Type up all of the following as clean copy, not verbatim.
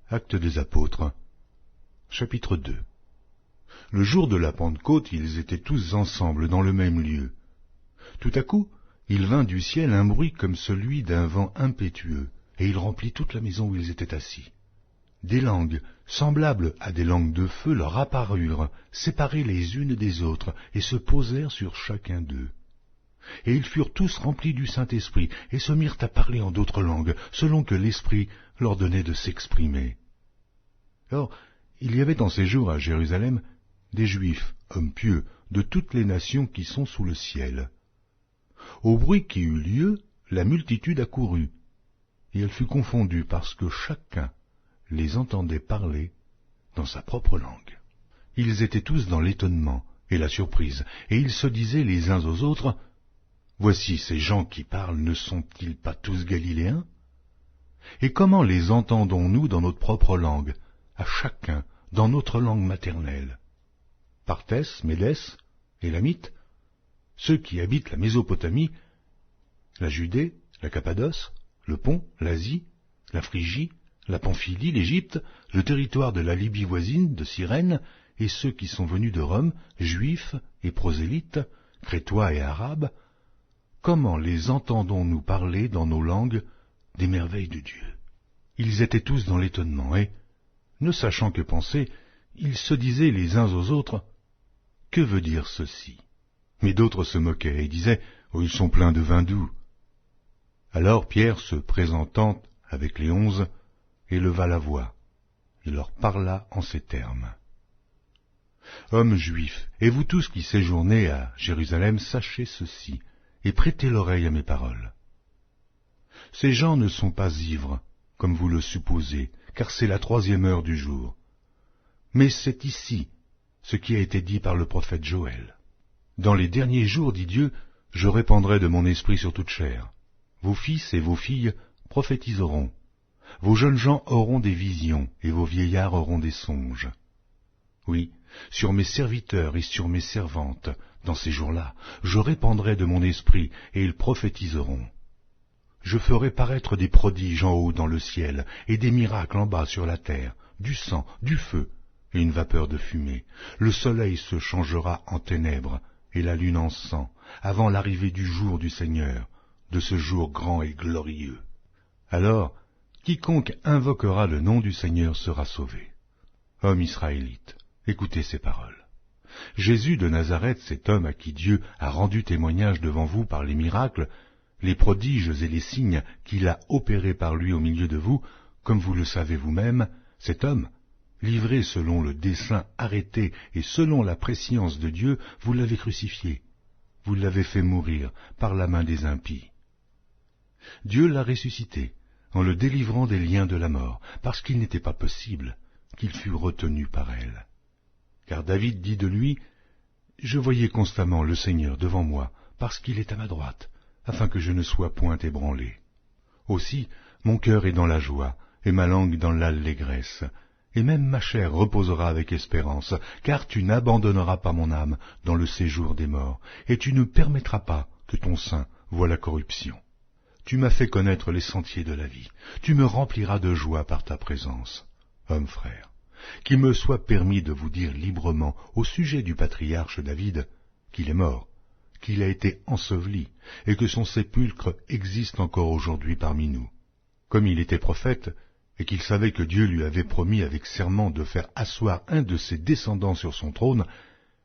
Actes des Apôtres, chapitre 2. Le jour de la Pentecôte, ils étaient tous ensemble dans le même lieu. Tout à coup, il vint du ciel un bruit comme celui d'un vent impétueux, et il remplit toute la maison où ils étaient assis. Des langues, semblables à des langues de feu, leur apparurent, séparées les unes des autres, et se posèrent sur chacun d'eux. Et ils furent tous remplis du Saint-Esprit, et se mirent à parler en d'autres langues, selon que l'Esprit leur donnait de s'exprimer. Or, il y avait en ces jours à Jérusalem des Juifs, hommes pieux, de toutes les nations qui sont sous le ciel. Au bruit qui eut lieu, la multitude accourut, et elle fut confondue parce que chacun les entendait parler dans sa propre langue. Ils étaient tous dans l'étonnement et la surprise, et ils se disaient les uns aux autres, « Voici ces gens qui parlent, ne sont-ils pas tous Galiléens? Et comment les entendons-nous dans notre propre langue, à chacun dans notre langue maternelle? Parthès, Médès, Élamites, ceux qui habitent la Mésopotamie, la Judée, la Cappadoce, le Pont, l'Asie, la Phrygie, la Pamphylie, l'Égypte, le territoire de la Libye voisine, de Cyrène, et ceux qui sont venus de Rome, juifs et prosélytes, crétois et arabes, comment les entendons-nous parler dans nos langues des merveilles de Dieu? Ils étaient tous dans l'étonnement, et, ne sachant que penser, ils se disaient les uns aux autres, « Que veut dire ceci ?» Mais d'autres se moquaient et disaient, « Oh, ils sont pleins de vin doux. » Alors Pierre, se présentant avec les 11, éleva la voix, et leur parla en ces termes. « Hommes juifs, et vous tous qui séjournez à Jérusalem, sachez ceci, et prêtez l'oreille à mes paroles. Ces gens ne sont pas ivres, comme vous le supposez, car c'est la 3e heure du jour. Mais c'est ici ce qui a été dit par le prophète Joël. Dans les derniers jours, dit Dieu, je répandrai de mon esprit sur toute chair. Vos fils et vos filles prophétiseront. Vos jeunes gens auront des visions, et vos vieillards auront des songes. Oui, sur mes serviteurs et sur mes servantes, dans ces jours-là, je répandrai de mon esprit, et ils prophétiseront. Je ferai paraître des prodiges en haut dans le ciel, et des miracles en bas sur la terre, du sang, du feu, et une vapeur de fumée. Le soleil se changera en ténèbres, et la lune en sang, avant l'arrivée du jour du Seigneur, de ce jour grand et glorieux. Alors, quiconque invoquera le nom du Seigneur sera sauvé. Hommes israélites, écoutez ces paroles. Jésus de Nazareth, cet homme à qui Dieu a rendu témoignage devant vous par les miracles, les prodiges et les signes qu'il a opérés par lui au milieu de vous, comme vous le savez vous-même, cet homme, livré selon le dessein arrêté et selon la prescience de Dieu, vous l'avez crucifié, vous l'avez fait mourir par la main des impies. Dieu l'a ressuscité, en le délivrant des liens de la mort, parce qu'il n'était pas possible qu'il fût retenu par elle. Car David dit de lui, « Je voyais constamment le Seigneur devant moi, parce qu'il est à ma droite, afin que je ne sois point ébranlé. Aussi, mon cœur est dans la joie, et ma langue dans l'allégresse, et même ma chair reposera avec espérance, car tu n'abandonneras pas mon âme dans le séjour des morts, et tu ne permettras pas que ton sein voie la corruption. Tu m'as fait connaître les sentiers de la vie, tu me rempliras de joie par ta présence. Hommes frères, qu'il me soit permis de vous dire librement au sujet du patriarche David qu'il est mort, qu'il a été enseveli, et que son sépulcre existe encore aujourd'hui parmi nous. Comme il était prophète, et qu'il savait que Dieu lui avait promis avec serment de faire asseoir un de ses descendants sur son trône,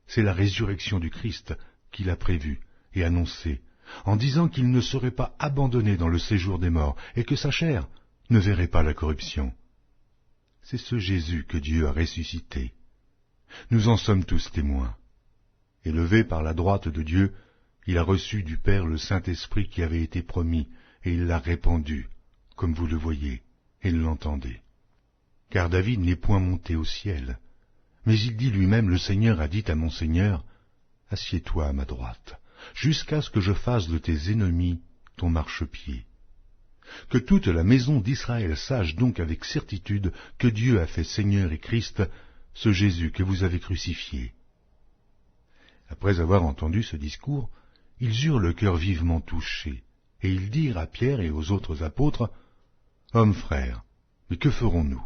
c'est la résurrection du Christ qu'il a prévue et annoncée, en disant qu'il ne serait pas abandonné dans le séjour des morts, et que sa chair ne verrait pas la corruption. C'est ce Jésus que Dieu a ressuscité. Nous en sommes tous témoins. Élevé par la droite de Dieu, il a reçu du Père le Saint-Esprit qui avait été promis, et il l'a répandu, comme vous le voyez et l'entendez. Car David n'est point monté au ciel, mais il dit lui-même, le Seigneur a dit à mon Seigneur, « Assieds-toi à ma droite, jusqu'à ce que je fasse de tes ennemis ton marchepied. » Que toute la maison d'Israël sache donc avec certitude que Dieu a fait Seigneur et Christ, ce Jésus que vous avez crucifié. Après avoir entendu ce discours, ils eurent le cœur vivement touché, et ils dirent à Pierre et aux autres apôtres, « Hommes frères, mais que ferons-nous »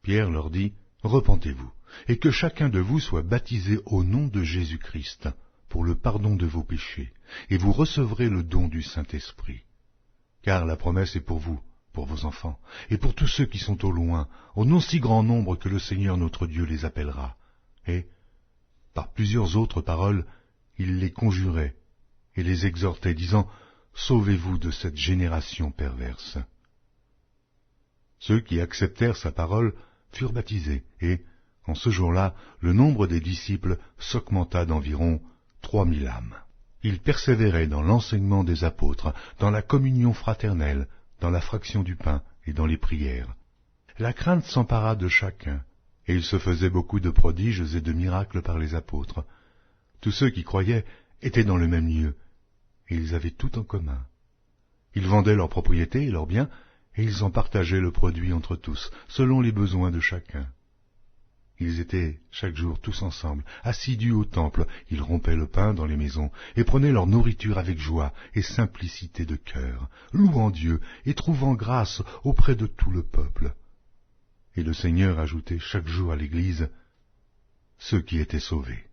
Pierre leur dit, « Repentez-vous, et que chacun de vous soit baptisé au nom de Jésus-Christ, pour le pardon de vos péchés, et vous recevrez le don du Saint-Esprit. Car la promesse est pour vous, pour vos enfants, et pour tous ceux qui sont au loin, au non si grand nombre que le Seigneur notre Dieu les appellera. » Et, par plusieurs autres paroles, il les conjurait et les exhortait, disant, « Sauvez-vous de cette génération perverse. » Ceux qui acceptèrent sa parole furent baptisés, et, en ce jour-là, le nombre des disciples s'augmenta d'environ 3000 âmes. Ils persévéraient dans l'enseignement des apôtres, dans la communion fraternelle, dans la fraction du pain et dans les prières. La crainte s'empara de chacun, et il se faisait beaucoup de prodiges et de miracles par les apôtres. Tous ceux qui croyaient étaient dans le même lieu, et ils avaient tout en commun. Ils vendaient leurs propriétés et leurs biens, et ils en partageaient le produit entre tous, selon les besoins de chacun. Ils étaient chaque jour tous ensemble, assidus au temple, ils rompaient le pain dans les maisons, et prenaient leur nourriture avec joie et simplicité de cœur, louant Dieu et trouvant grâce auprès de tout le peuple. Et le Seigneur ajoutait chaque jour à l'Église ceux qui étaient sauvés.